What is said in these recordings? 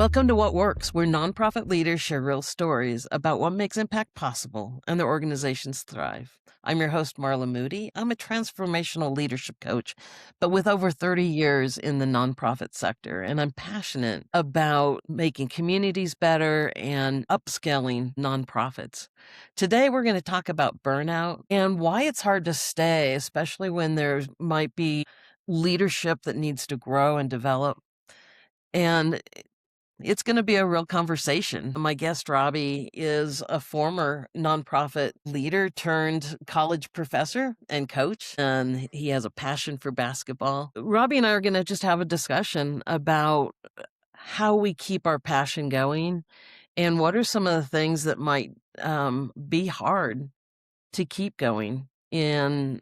Welcome to What Works, where nonprofit leaders share real stories about what makes impact possible and their organizations thrive. I'm your host, Marla Moody. I'm a transformational leadership coach, but with over 30 years in the nonprofit sector, and I'm passionate about making communities better and upscaling nonprofits. Today, we're going to talk about burnout and why it's hard to stay, especially when there might be leadership that needs to grow and develop. And it's going to be a real conversation. My guest, Robby, is a former nonprofit leader turned college professor and coach, and he has a passion for basketball. Robby and I are going to just have a discussion about how we keep our passion going and what are some of the things that might be hard to keep going in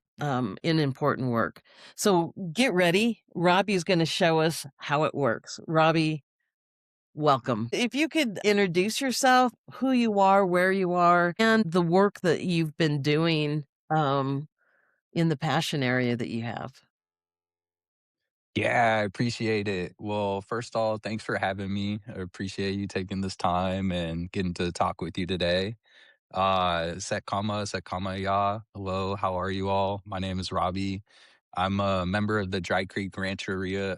important work. So get ready. Robby is going to show us how it works. Robby, welcome. If you could introduce yourself, who you are, where you are, and the work that you've been doing in the passion area that you have. Yeah, I appreciate it. Well, first of all, thanks for having me. I appreciate you taking this time and getting to talk with you today. Set ya. Hello, how are you all? My name is Robby. I'm a member of the Dry Creek Rancheria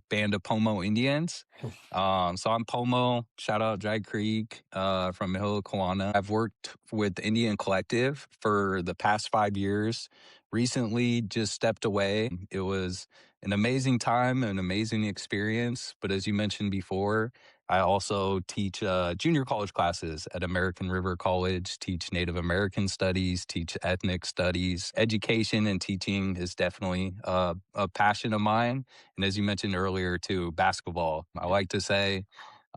band of Pomo Indians. So I'm Pomo, shout out Dry Creek from Hill I've worked with the NDN Collective for the past 5 years. Recently, just stepped away. It was an amazing time, an amazing experience. But as you mentioned before, I also teach junior college classes at American River College, teach Native American studies, teach ethnic studies. Education and teaching is definitely a passion of mine. And as you mentioned earlier, too, basketball. I like to say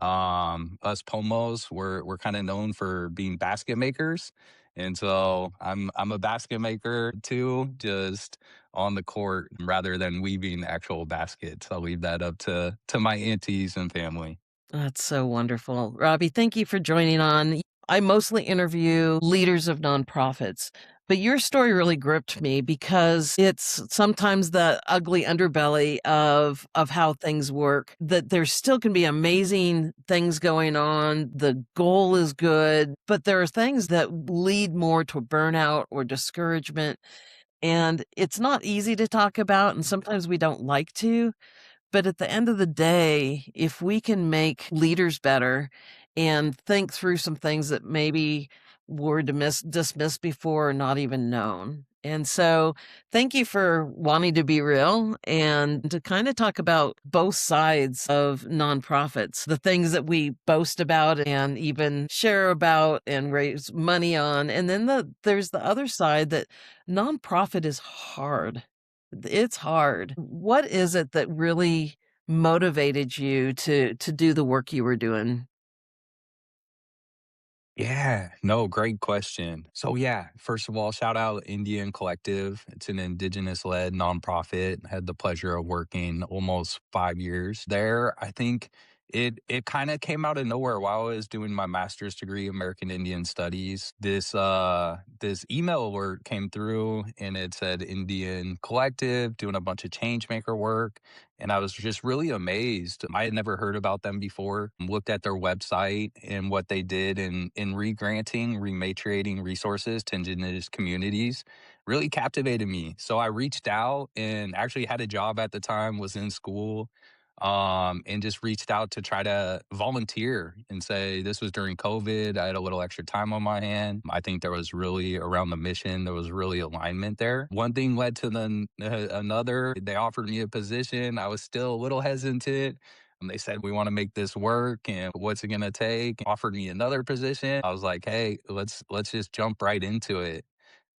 us Pomos, we're kind of known for being basket makers. And so I'm a basket maker too, just on the court rather than weaving actual baskets. I'll leave that up to my aunties and family. That's so wonderful. Robby, thank you for joining on. I mostly interview leaders of nonprofits, but your story really gripped me because it's sometimes the ugly underbelly of how things work, that there still can be amazing things going on. The goal is good, but there are things that lead more to burnout or discouragement. And it's not easy to talk about, and sometimes we don't like to. But at the end of the day, if we can make leaders better and think through some things that maybe were dismissed before or not even known. And so thank you for wanting to be real and to kind of talk about both sides of nonprofits, the things that we boast about and even share about and raise money on. And then there's the other side that nonprofit is hard. It's hard. What is it that really motivated you to do the work you were doing? Yeah, no, great question. So yeah, first of all, shout out NDN Collective. It's an indigenous led nonprofit. I had the pleasure of working almost 5 years there. I think it kind of came out of nowhere while I was doing my master's degree, American Indian Studies. This email alert came through and it said Indian Collective doing a bunch of change maker work. And I was just really amazed. I had never heard about them before, looked at their website and what they did in re-granting, rematriating resources to indigenous communities really captivated me. So I reached out and actually had a job at the time, was in school, and just reached out to try to volunteer and say this was during COVID. I had a little extra time on my hand. I think there was really around the mission, there was really alignment there. One thing led to another. They offered me a position. I was still a little hesitant. They said, we want to make this work and what's it going to take? Offered me another position. I was like, hey, let's just jump right into it.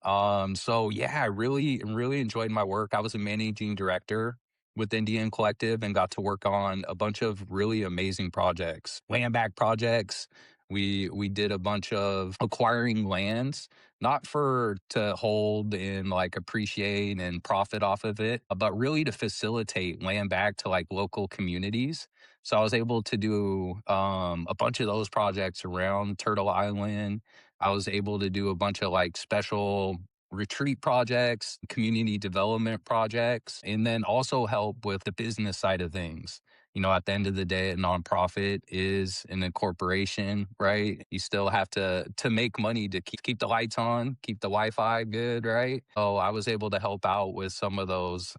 So yeah, I really enjoyed my work. I was a managing director with Indian Collective and got to work on a bunch of really amazing projects, land back projects. We did a bunch of acquiring lands, not for to hold and like appreciate and profit off of it, but really to facilitate land back to like local communities. So I was able to do a bunch of those projects around Turtle Island. I was able to do a bunch of like special retreat projects, community development projects, and then also help with the business side of things. At the end of the day, a nonprofit is an incorporation, right? You still have to make money to keep the lights on, keep the Wi-Fi good, right? So I was able to help out with some of those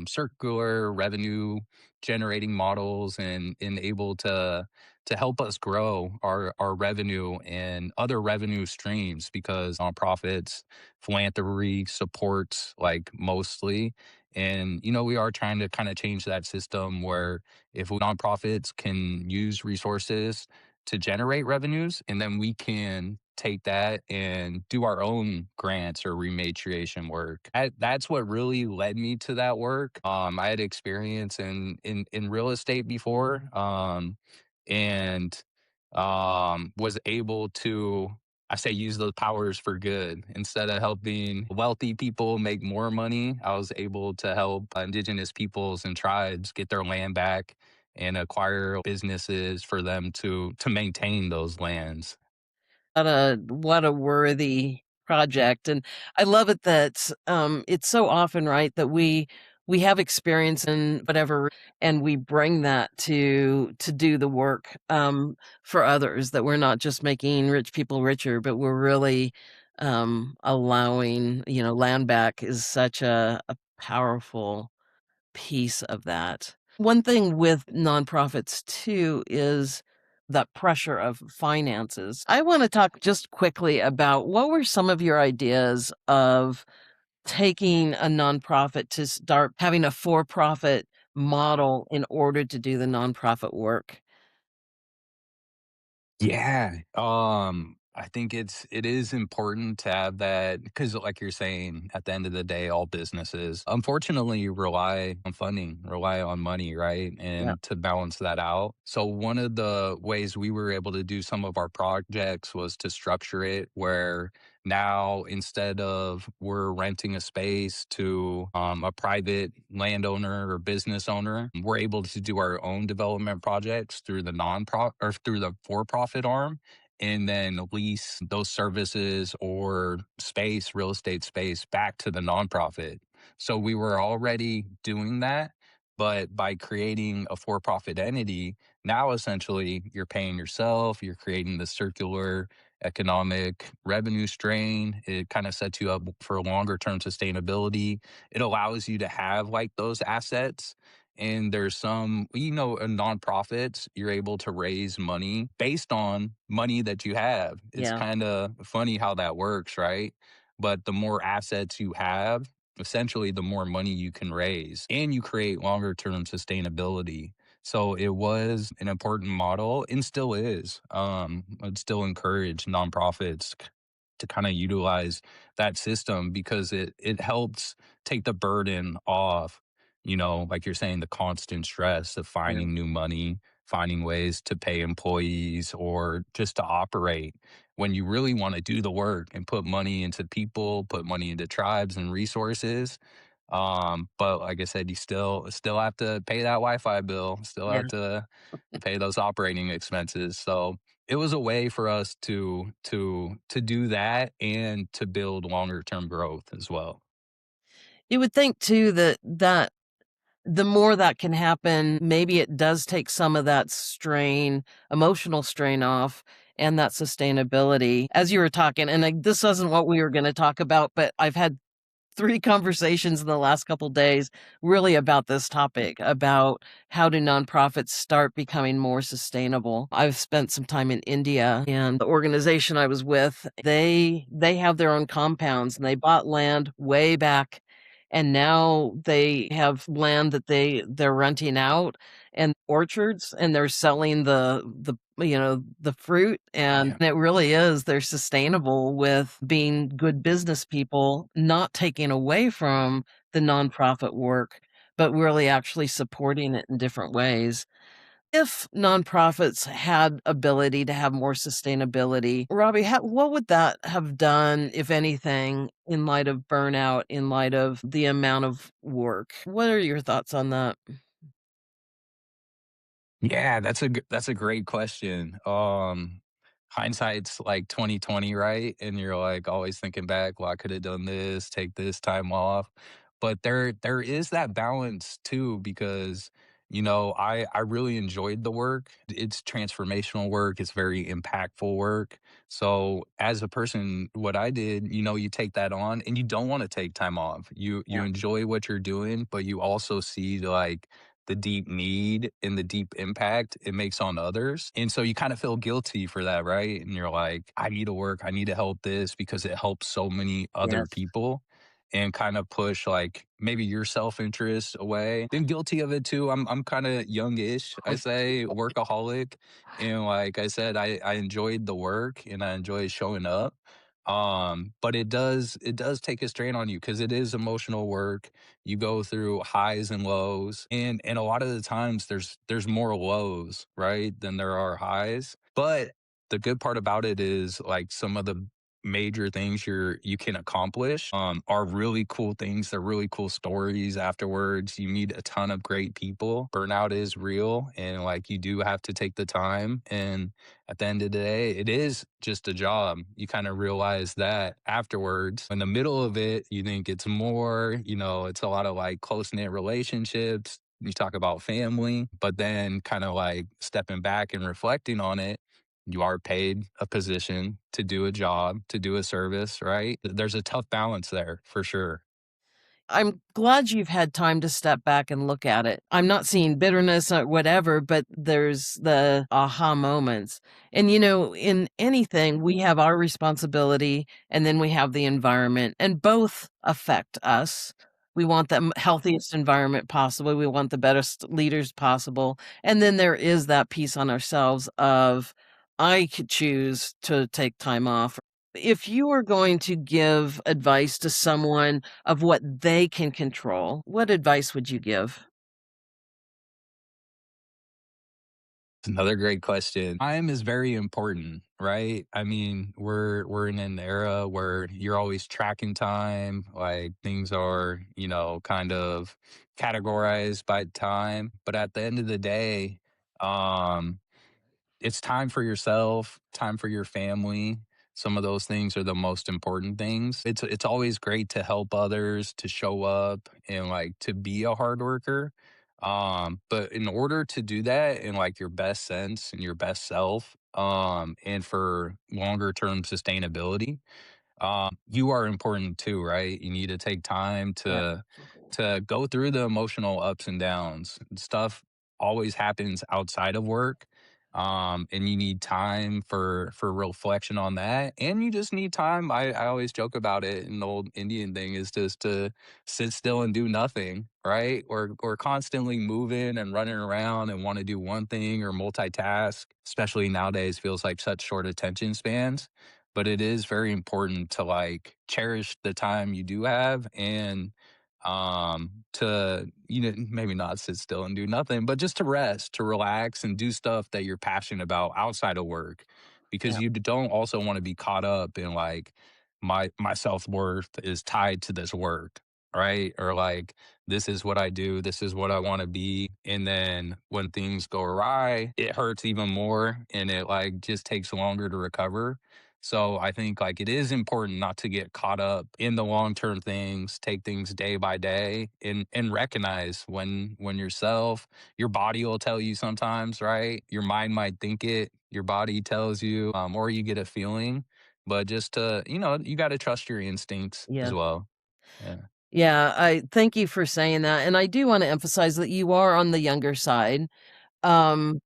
circular revenue generating models and able to help us grow our revenue and other revenue streams because nonprofits, philanthropy supports like mostly. And, we are trying to kind of change that system where if nonprofits can use resources to generate revenues, and then we can take that and do our own grants or rematriation work. That's what really led me to that work. I had experience in real estate before, and was able to, I say, use those powers for good. Instead of helping wealthy people make more money, I was able to help indigenous peoples and tribes get their land back and acquire businesses for them to maintain those lands. What a worthy project, and I love it that, it's so often, right, that we have experience in whatever, and we bring that to do the work, for others, that we're not just making rich people richer, but we're really, allowing, land back is such a powerful piece of that. One thing with nonprofits too is that pressure of finances. I want to talk just quickly about what were some of your ideas of taking a nonprofit to start having a for-profit model in order to do the nonprofit work? Yeah. I think it is important to have that because like you're saying, at the end of the day, all businesses unfortunately rely on funding, rely on money, right? Yeah. And to balance that out. So one of the ways we were able to do some of our projects was to structure it where now instead of we're renting a space to a private landowner or business owner, we're able to do our own development projects through the non-profit or through the for-profit arm and then lease those services or space, real estate space back to the nonprofit. So we were already doing that, but by creating a for-profit entity, now essentially you're paying yourself, you're creating the circular economic revenue strain. It kind of sets you up for longer term sustainability. It allows you to have like those assets. And there's some, in nonprofits, you're able to raise money based on money that you have. It's Yeah. kind of funny how that works, right? But the more assets you have, essentially, the more money you can raise and you create longer term sustainability. So it was an important model and still is. I'd still encourage nonprofits to kind of utilize that system because it helps take the burden off, like you're saying, the constant stress of Yeah. finding new money, finding ways to pay employees or just to operate when you really want to do the work and put money into people, put money into tribes and resources. But like I said, you still have to pay that Wi-Fi bill, still Yeah. have to pay those operating expenses. So it was a way for us to do that and to build longer term growth as well. You would think too that the more that can happen, maybe it does take some of that strain, emotional strain off and that sustainability. As you were talking, and this wasn't what we were going to talk about, but I've had 3 conversations in the last couple days really about this topic, about how do nonprofits start becoming more sustainable. I've spent some time in India, and the organization I was with, they have their own compounds, and they bought land way back, and now they have land that they're renting out and orchards, and they're selling the fruit, and Yeah. it really is they're sustainable with being good business people, not taking away from the nonprofit work, but really actually supporting it in different ways. If nonprofits had ability to have more sustainability, Robbie, what would that have done, if anything, in light of burnout, in light of the amount of work? What are your thoughts on that? Yeah, that's a great question. Hindsight's like 2020, right? And you're like always thinking back, well, I could have done this, take this time off. But there is that balance too, because I really enjoyed the work. It's transformational work. It's very impactful work. So as a person, what I did, you take that on and you don't want to take time off. You Yeah. enjoy what you're doing, but you also see like the deep need and the deep impact it makes on others. And so you kind of feel guilty for that, right? And you're like, I need to work, I need to help this because it helps so many other Yes. people and kind of push like maybe your self-interest away. Been guilty of it too. I'm kind of youngish, I say, workaholic. And like I said, I enjoyed the work and I enjoy showing up. But it does take a strain on you because it is emotional work. You go through highs and lows. And a lot of the times there's more lows, right, than there are highs. But the good part about it is like some of the major things you can accomplish are really cool things. They're really cool stories afterwards. You meet a ton of great people. Burnout is real and like you do have to take the time. And at the end of the day, it is just a job. You kind of realize that afterwards. In the middle of it, you think it's more, it's a lot of like close-knit relationships. You talk about family, but then kind of like stepping back and reflecting on it, you are paid a position to do a job, to do a service, right? There's a tough balance there for sure. I'm glad you've had time to step back and look at it. I'm not seeing bitterness or whatever, but there's the aha moments. And, in anything, we have our responsibility and then we have the environment, and both affect us. We want the healthiest environment possible. We want the best leaders possible. And then there is that piece on ourselves of, I could choose to take time off. If you were going to give advice to someone of what they can control, what advice would you give? Another great question. Time is very important, right? I mean, we're in an era where you're always tracking time, like things are, kind of categorized by time. But at the end of the day, um, it's time for yourself, time for your family. Some of those things are the most important things. It's always great to help others, to show up and like to be a hard worker. But in order to do that in like your best sense and your best self, and for longer term sustainability, you are important too, right? You need to take time Yeah. to go through the emotional ups and downs. Stuff always happens outside of work. And you need time for reflection on that. And you just need time. I always joke about it. And the old Indian thing is just to sit still and do nothing, right? Or constantly moving and running around and want to do one thing or multitask, especially nowadays feels like such short attention spans, but it is very important to like cherish the time you do have and to maybe not sit still and do nothing, but just to rest, to relax and do stuff that you're passionate about outside of work, because Yeah. you don't also want to be caught up in like my self-worth is tied to this work, right? Or like this is what I do, this is what I want to be, and then when things go awry it hurts even more and it like just takes longer to recover. So I think like it is important not to get caught up in the long-term things, take things day by day and recognize when yourself, your body will tell you sometimes, right? Your mind might think it, your body tells you, or you get a feeling, but just you got to trust your instincts as Yeah. well. Yeah. Yeah, I thank you for saying that, and I do wanna emphasize that you are on the younger side. Um,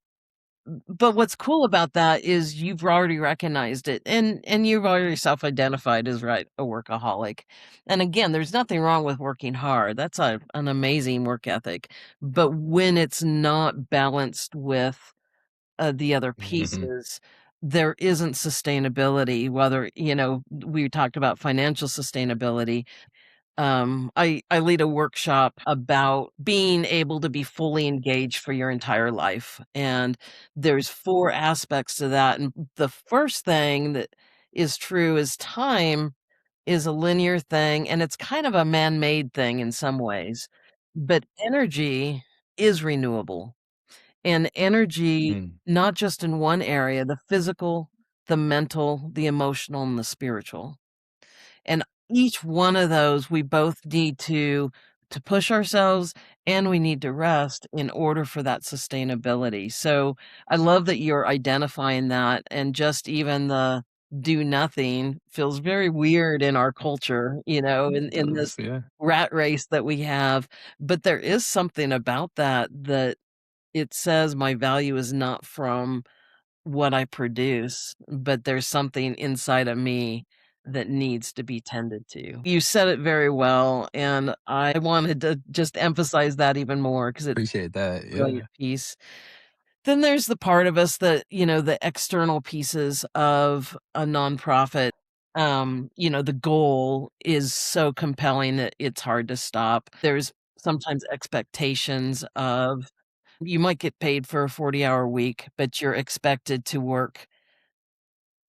but what's cool about that is you've already recognized it, and you've already self-identified as, right, a workaholic. And again, there's nothing wrong with working hard. That's an amazing work ethic. But when it's not balanced with the other Mhm. pieces, there isn't sustainability, whether, we talked about financial sustainability. I lead a workshop about being able to be fully engaged for your entire life. And there's 4 aspects to that. And the first thing that is true is time is a linear thing and it's kind of a man-made thing in some ways. But energy is renewable. And energy, Mm. not just in one area, the physical, the mental, the emotional, and the spiritual. And each one of those, we both need to to push ourselves and we need to rest in order for that sustainability. So I love that you're identifying that, and just even the do nothing feels very weird in our culture, in Does, this yeah. rat race that we have. But there is something about that that it says my value is not from what I produce, but there's something inside of me that needs to be tended to. You said it very well, and I wanted to just emphasize that even more because it's Appreciate that. a brilliant Yeah. piece. Then there's the part of us that, the external pieces of a nonprofit. The goal is so compelling that it's hard to stop. There's sometimes expectations of you might get paid for a 40-hour week, but you're expected to work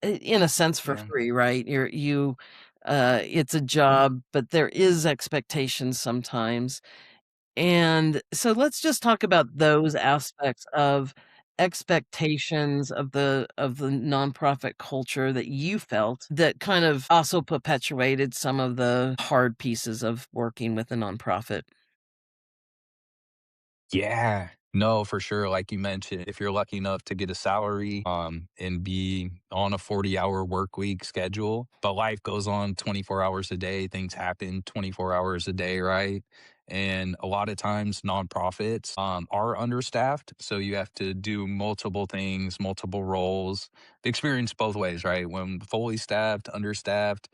in a sense for Yeah. free, right? It's a job, but there is expectations sometimes. And so let's just talk about those aspects of expectations of the nonprofit culture that you felt that kind of also perpetuated some of the hard pieces of working with a nonprofit. Yeah. No, for sure. Like you mentioned, if you're lucky enough to get a salary, and be on a 40-hour work week schedule, but life goes on 24 hours a day, things happen 24 hours a day, right? And a lot of times nonprofits are understaffed. So you have to do multiple things, multiple roles. The experience both ways, right? When fully staffed, understaffed,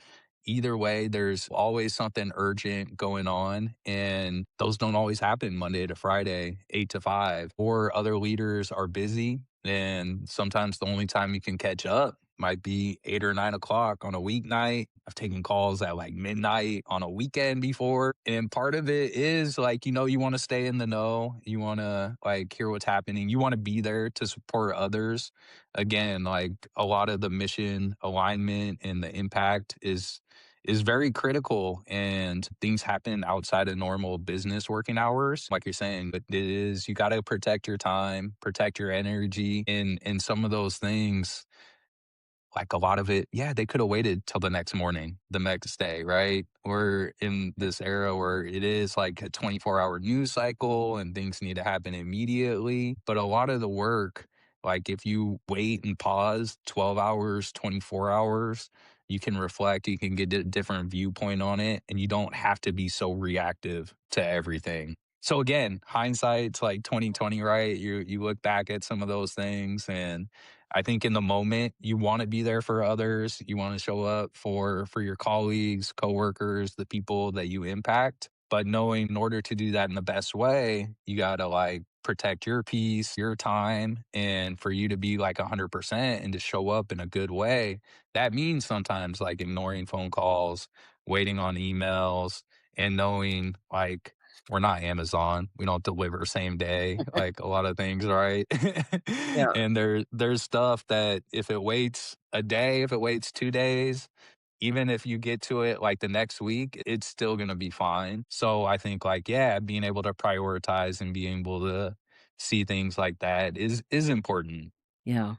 either way, there's always something urgent going on. And those don't always happen Monday to Friday, 8 to 5, or other leaders are busy. And sometimes the only time you can catch up might be 8 or 9 o'clock on a weeknight. I've taken calls at like midnight on a weekend before. And part of it is like, you want to stay in the know. You want to like hear what's happening. You want to be there to support others. Again, like a lot of the mission alignment and the impact is very critical, and things happen outside of normal business working hours like you're saying, but it is, you got to protect your time, protect your energy, and some of those things, like a lot of it, yeah, they could have waited till the next morning, the next day, right? We're in this era where it is like a 24-hour news cycle and things need to happen immediately. But a lot of the work, like if you wait and pause 12 hours, 24 hours, you can reflect, you can get a different viewpoint on it, and you don't have to be so reactive to everything. So again, hindsight's like 2020, right? You look back at some of those things, and I think in the moment you want to be there for others. You want to show up for your colleagues, coworkers, the people that you impact. But knowing in order to do that in the best way, you gotta like protect your peace, your time, and for you to be like 100% and to show up in a good way, that means sometimes like ignoring phone calls, waiting on emails, and knowing like we're not Amazon. We don't deliver same day, like a lot of things, right? Yeah. And there's stuff that if it waits a day, if it waits 2 days, even if you get to it like the next week, it's still gonna be fine. So I think like, yeah, being able to prioritize and being able to see things like that is important. Yeah.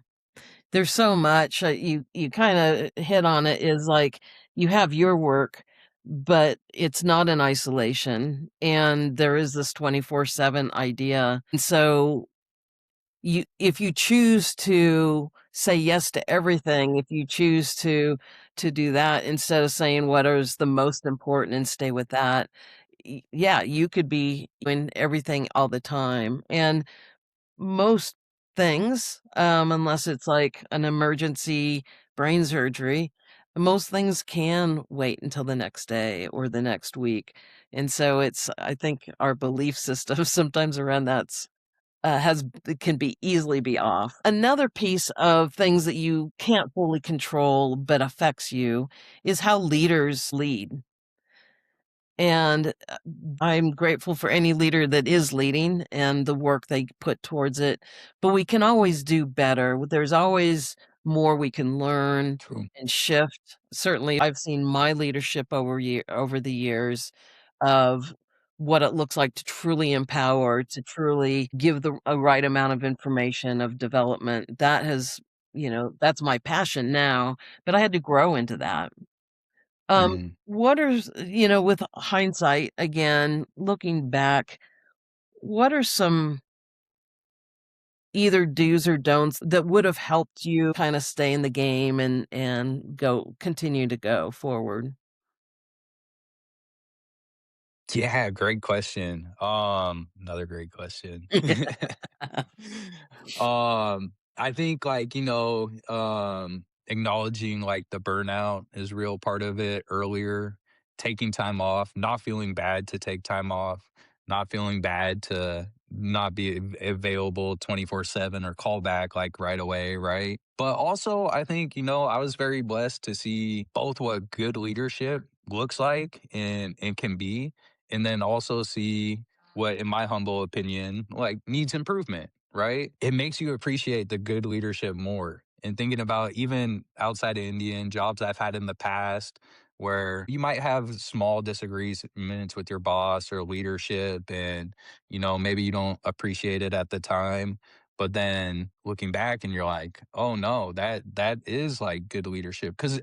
There's so much, you kinda hit on it, is like, you have your work, but it's not in isolation, and there is this 24/7 idea, and so if you choose to say yes to everything, if you choose to do that instead of saying what is the most important and stay with that, yeah, you could be doing everything all the time, and most things, unless it's like an emergency brain surgery, most things can wait until the next day or the next week. And so I think our belief system sometimes around that's has it can be easily be off. Another piece of things that you can't fully control but affects you is how leaders lead. And I'm grateful for any leader that is leading and the work they put towards it, but we can always do better. There's always more we can learn True. and shift. Certainly, I've seen my leadership over the years of what it looks like to truly empower, to truly give the a right amount of information, of development. That has, that's my passion now, but I had to grow into that. Mhm. What are with hindsight, again, looking back, what are some either do's or don'ts that would have helped you kinda stay in the game and continue to go forward? Yeah, great question. Another great question. I think like, acknowledging like the burnout is real part of it earlier, taking time off, not feeling bad to take time off, not feeling bad to not be available 24/7 or call back like right away, right? But also, I think, I was very blessed to see both what good leadership looks like and can be, and then also see what, in my humble opinion, like needs improvement, right? It makes you appreciate the good leadership more. And thinking about even outside of Indian jobs I've had in the past where you might have small disagreements with your boss or leadership, and maybe you don't appreciate it at the time, but then looking back and you're like, oh no, that is like good leadership, because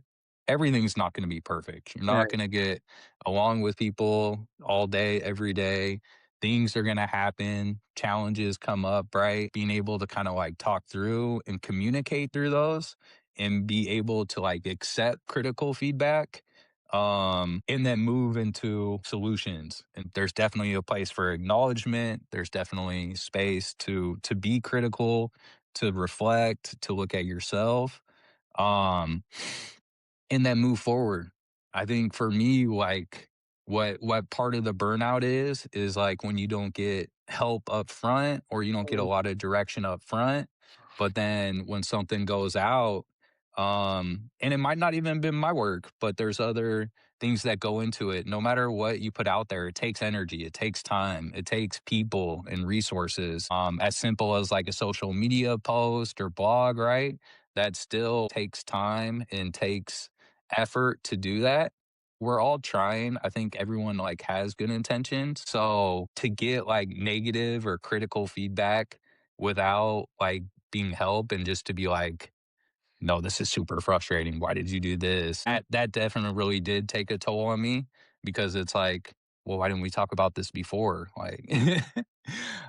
everything's not going to be perfect. You're not Right. going to get along with people all day, every day. Things are going to happen, challenges come up, right? Being able to kind of like talk through and communicate through those and be able to like accept critical feedback, and then move into solutions. And there's definitely a place for acknowledgement. There's definitely space to be critical, to reflect, to look at yourself. Um, and then move forward. I think for me, like what part of the burnout is like when you don't get help up front or you don't get a Mm, lot of direction up front, but then when something goes out, and it might not even been my work, but there's other things that go into it. No matter what you put out there, it takes energy, it takes time, it takes people and resources. As simple as like a social media post or blog, right? That still takes time and takes effort to do that. We're all trying. I think everyone like has good intentions. So to get like negative or critical feedback without like being help and just to be like, no, this is super frustrating. Why did you do this? That definitely really did take a toll on me, because it's like, well, why didn't we talk about this before? Like,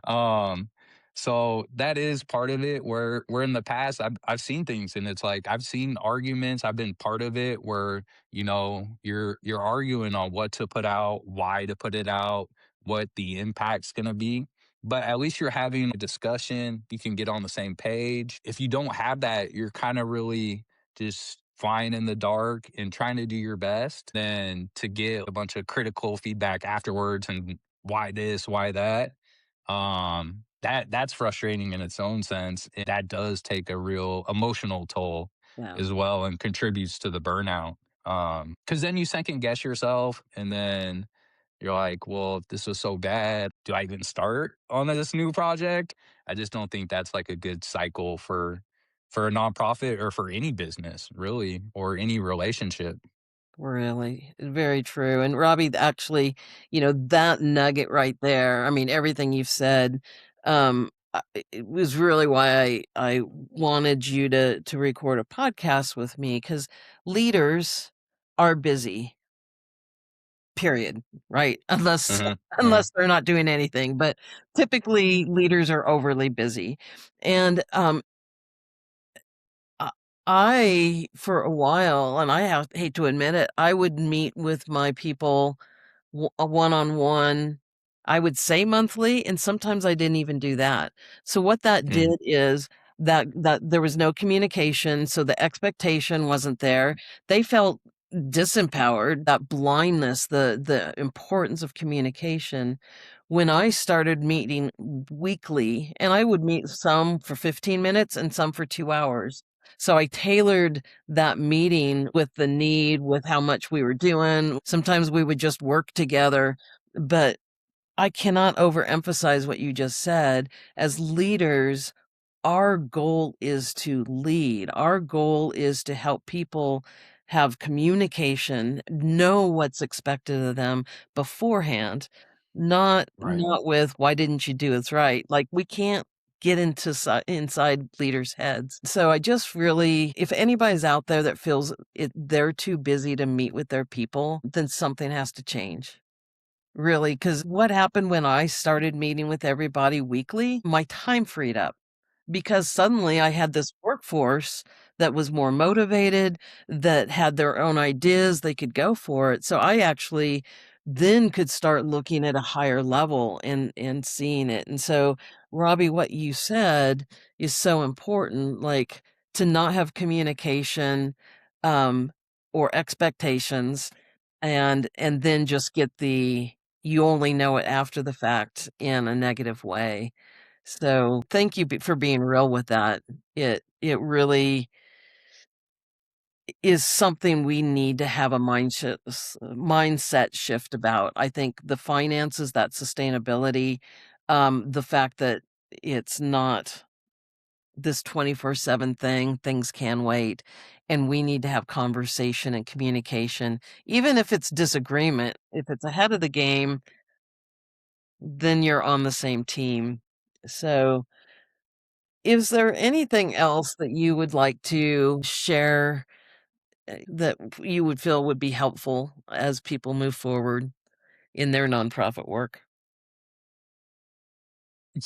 um, so that is part of it where in the past I've seen things and it's like I've seen arguments. I've been part of it where, you're arguing on what to put out, why to put it out, what the impact's gonna be, but at least you're having a discussion. You can get on the same page. If you don't have that, you're kind of really just flying in the dark and trying to do your best. Then to get a bunch of critical feedback afterwards and why this, why that, that's frustrating in its own sense. And that does take a real emotional toll yeah. as well and contributes to the burnout. Because then you second guess yourself, and then you're like, well, if this was so bad, do I even start on this new project? I just don't think that's like a good cycle for a nonprofit or for any business, really, or any relationship. Really, very true, and Robbie, actually, that nugget right there, I mean, everything you've said, it was really why I wanted you to record a podcast with me, because leaders are busy, period, right? Unless Hmm. unless they're not doing anything, but typically, leaders are overly busy, and, I for a while, and hate to admit it, I would meet with my people a one-on-one, I would say monthly, and sometimes I didn't even do that. So what that did Hmm. is that there was no communication, so the expectation wasn't there. They felt disempowered, that blindness, the importance of communication. When I started meeting weekly, and I would meet some for 15 minutes and some for 2 hours. So I tailored that meeting with the need, with how much we were doing. Sometimes we would just work together, but I cannot overemphasize what you just said. As leaders, our goal is to lead. Our goal is to help people have communication, know what's expected of them beforehand, not Right. with, "Why didn't you do this right?" Like, we can't get inside leaders' heads. So I just really, if anybody's out there that feels they're too busy to meet with their people, then something has to change. Really, because what happened when I started meeting with everybody weekly, my time freed up because suddenly I had this workforce that was more motivated, that had their own ideas, they could go for it. So I actually then could start looking at a higher level and seeing it. And so, Robbie, what you said is so important, like to not have communication um, or expectations and then just get the you only know it after the fact in a negative way. So, thank you for being real with that. It really is something we need to have a mindset shift about. I think the finances, that sustainability, the fact that it's not this 24/7 thing, things can wait, and we need to have conversation and communication, even if it's disagreement. If it's ahead of the game, then you're on the same team. So, is there anything else that you would like to share, that you would feel would be helpful as people move forward in their nonprofit work?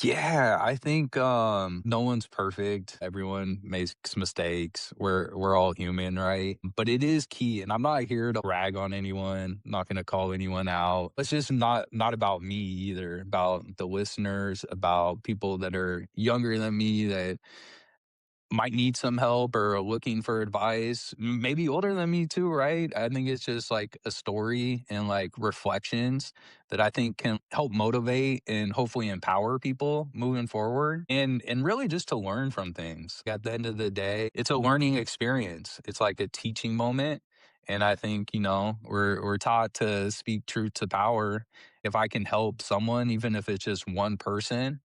Yeah, I think no one's perfect. Everyone makes mistakes. We're all human, right? But it is key, and I'm not here to rag on anyone, not gonna call anyone out. It's just not about me either, about the listeners, about people that are younger than me that might need some help or are looking for advice, maybe older than me too, right? I think it's just like a story and like reflections that I think can help motivate and hopefully empower people moving forward and really just to learn from things. At the end of the day, it's a learning experience. It's like a teaching moment. And I think, we're taught to speak truth to power. If I can help someone, even if it's just one person,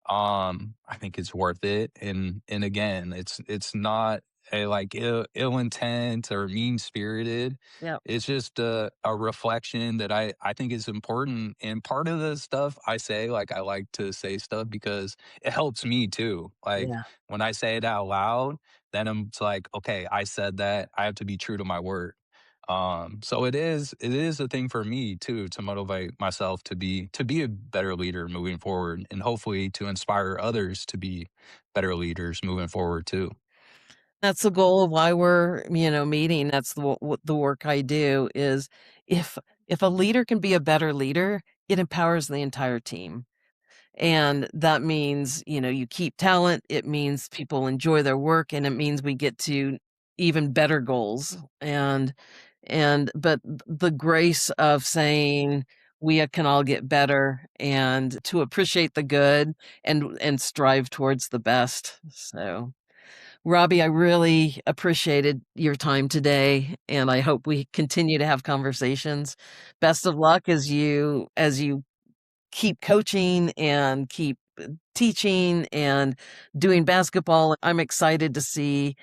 I think it's worth it. And again, it's not a like ill intent or mean spirited. Yeah, It's just a reflection that I think is important. And part of the stuff I say, like I like to say stuff because it helps me too. Like yeah. when I say it out loud, then I'm it's like, okay, I said that. I have to be true to my word. So it is a thing for me too to motivate myself to be a better leader moving forward and hopefully to inspire others to be better leaders moving forward too. That's the goal of why we're, meeting. That's the work I do is if if a leader can be a better leader, it empowers the entire team. And that means, you keep talent, it means people enjoy their work, and it means we get to even better goals. But the grace of saying we can all get better and to appreciate the good and strive towards the best. So, Robbie, I really appreciated your time today, and I hope we continue to have conversations. Best of luck as you keep coaching and keep teaching and doing basketball. I'm excited to see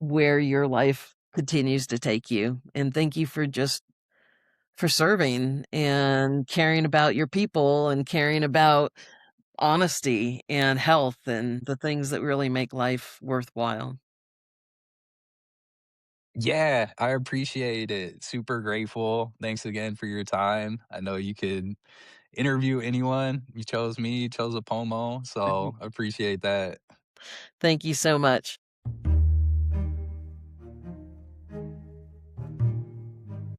where your life continues to take you. And thank you for serving and caring about your people and caring about honesty and health and the things that really make life worthwhile. Yeah, I appreciate it. Super grateful. Thanks again for your time. I know you could interview anyone. You chose me, you chose a Pomo, so I appreciate that. Thank you so much.